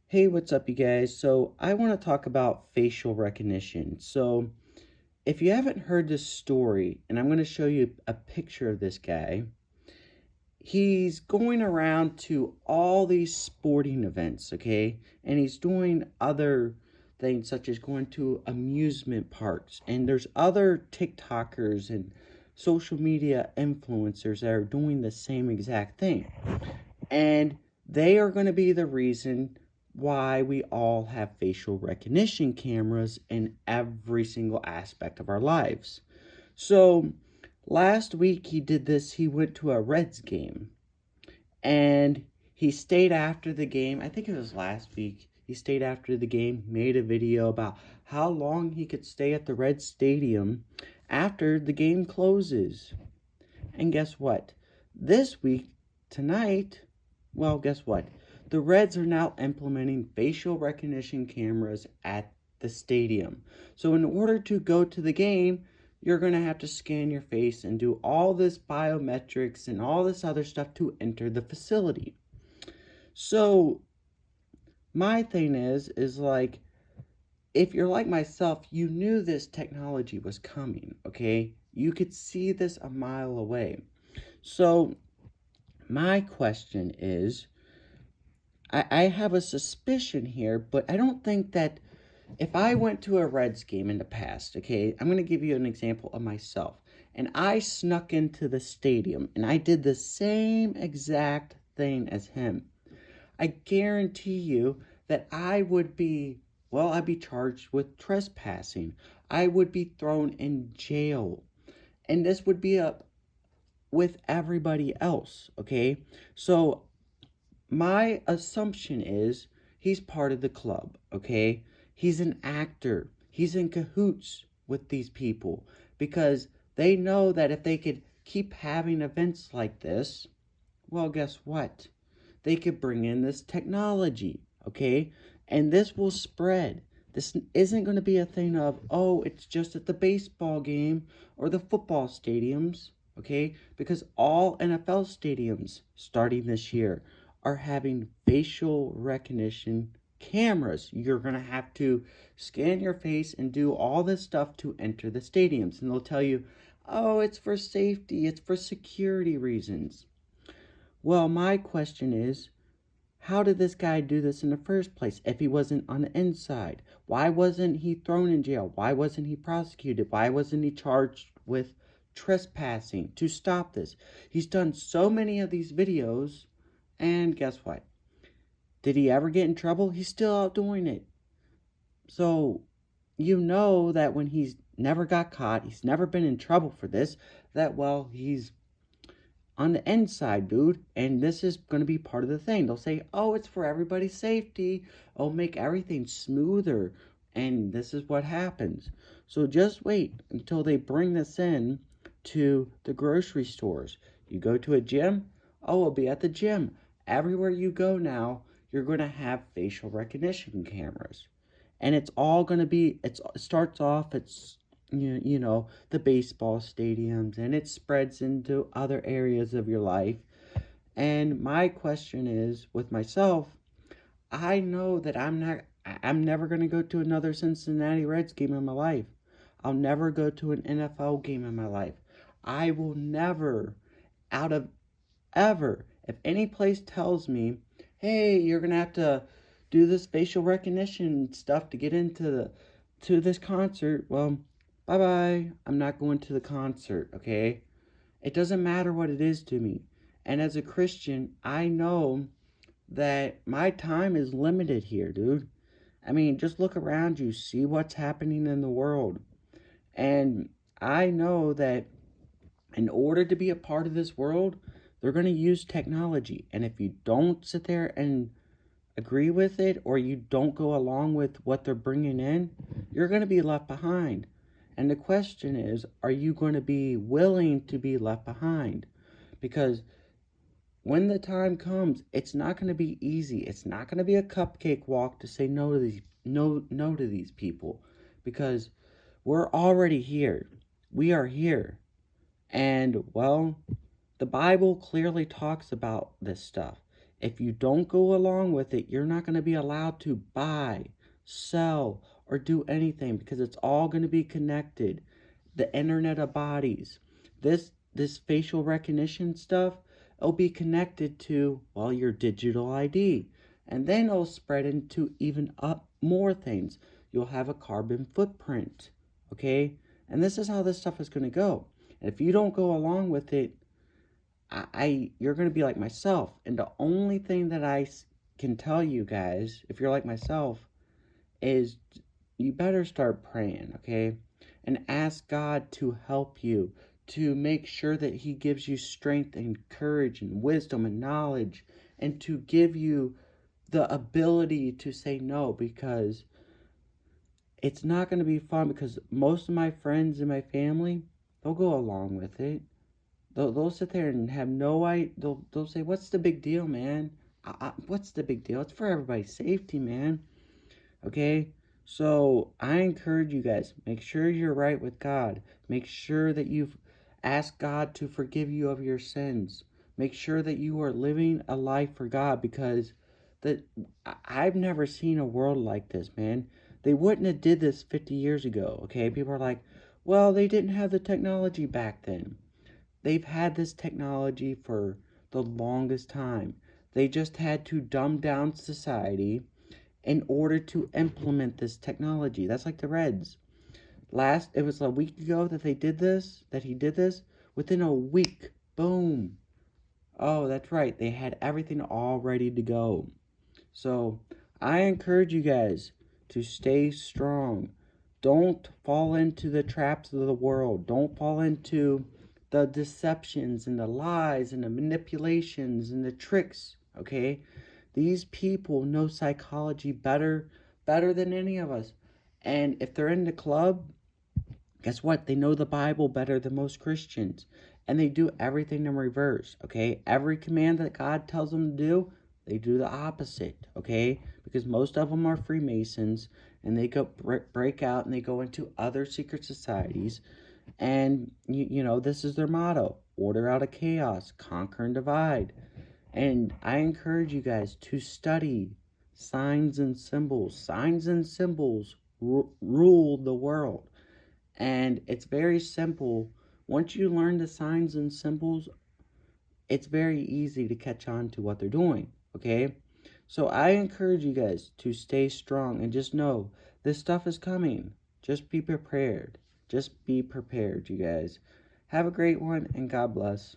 Hey, what's up, you guys? So, I want to talk about facial recognition. So, if you haven't heard this story, and I'm going to show you a picture of this guy, he's going around to all these sporting events, okay? And he's doing other things such as going to amusement parks. And there's other TikTokers and social media influencers that are doing the same exact thing. And they are going to be the reason why we all have facial recognition cameras in every single aspect of our lives. So, last week he did this. He went to a Reds game and he stayed after the game. I think it was last week. He stayed after the game, made a video about how long he could stay at the Red Stadium after the game closes. And guess what? This week, tonight, well, guess what? The Reds are now implementing facial recognition cameras at the stadium. So in order to go to the game, you're going to have to scan your face and do all this biometrics and all this other stuff to enter the facility. So my thing is like, if you're like myself, you knew this technology was coming, okay? You could see this a mile away. So my question is, I have a suspicion here, but I don't think that if I went to a Reds game in the past, okay, I'm going to give you an example of myself, and I snuck into the stadium and I did the same exact thing as him, I guarantee you that I'd be charged with trespassing. I would be thrown in jail. And this would be up with everybody else, okay? So my assumption is he's part of the club, okay? He's an actor. He's in cahoots with these people because they know that if they could keep having events like this, well, guess what? They could bring in this technology, okay? And this will spread. This isn't going to be a thing of, oh, it's just at the baseball game or the football stadiums, okay? Because all NFL stadiums starting this year are having facial recognition cameras. You're going to have to scan your face and do all this stuff to enter the stadiums. And they'll tell you, oh, it's for safety, it's for security reasons. Well, my question is, how did this guy do this in the first place if he wasn't on the inside? Why wasn't he thrown in jail? Why wasn't he prosecuted? Why wasn't he charged with trespassing to stop this? He's done so many of these videos, and guess what? Did he ever get in trouble? He's still out doing it. So, you know that when he's never got caught, he's never been in trouble for this, that, well, he's on the inside, dude. And this is going to be part of the thing. They'll say, oh, it's for everybody's safety. Oh, make everything smoother. And this is what happens. So just wait until they bring this in to the grocery stores. You go to a gym, oh, it'll be at the gym. Everywhere you go now, you're going to have facial recognition cameras. And it's all going to be, it starts off, it's the baseball stadiums, and it spreads into other areas of your life. And my question is, with myself, I know that I'm never going to go to another Cincinnati Reds game in my life. I'll never go to an NFL game in my life. I will never, out of ever, if any place tells me, hey, you're going to have to do this facial recognition stuff to get to this concert, well, bye bye. I'm not going to the concert, okay? It doesn't matter what it is to me. And as a Christian, I know that my time is limited here, dude. I mean, just look around you, see what's happening in the world. And I know that in order to be a part of this world, they're going to use technology. And if you don't sit there and agree with it, or you don't go along with what they're bringing in, you're going to be left behind. And the question is, are you going to be willing to be left behind? Because when the time comes, it's not going to be easy. It's not going to be a cupcake walk to say no to these people, because we're already here. We are here. And well, the Bible clearly talks about this stuff. if you don't go along with it, you're not going to be allowed to buy, sell, or do anything because it's all going to be connected. The internet of bodies. This facial recognition stuff, it'll be connected to, well, your digital ID. And then it'll spread into even up more things. You'll have a carbon footprint, okay? And this is how this stuff is going to go. And if you don't go along with it, you're going to be like myself. And the only thing that I can tell you guys, if you're like myself, is you better start praying, okay? And ask God to help you, to make sure that He gives you strength and courage and wisdom and knowledge, and to give you the ability to say no, because it's not going to be fun. Because most of my friends and my family, they'll go along with it. They'll sit there and have no idea. They'll say, what's the big deal, man? What's the big deal? It's for everybody's safety, man. Okay? So I encourage you guys, make sure you're right with God. Make sure that you've asked God to forgive you of your sins. Make sure that you are living a life for God, because I've never seen a world like this, man. They wouldn't have did this 50 years ago, okay? People are like, well, they didn't have the technology back then. They've had this technology for the longest time. They just had to dumb down society in order to implement this technology. That's like the Reds. It was a week ago that he did this. Within a week, boom. Oh, that's right. They had everything all ready to go. So I encourage you guys to stay strong. Don't fall into the traps of the world. Don't fall into the deceptions and the lies and the manipulations and the tricks, okay? These people know psychology better than any of us. And if they're in the club, guess what? They know the Bible better than most Christians. And they do everything in reverse, okay? Every command that God tells them to do, they do the opposite, okay? Because most of them are Freemasons, and they go break out and they go into other secret societies. And, you know, this is their motto: order out of chaos, conquer and divide. And I encourage you guys to study signs and symbols. Signs and symbols rule the world. And it's very simple. Once you learn the signs and symbols, it's very easy to catch on to what they're doing, okay? So I encourage you guys to stay strong and just know this stuff is coming. Just be prepared. Just be prepared, you guys. Have a great one, and God bless.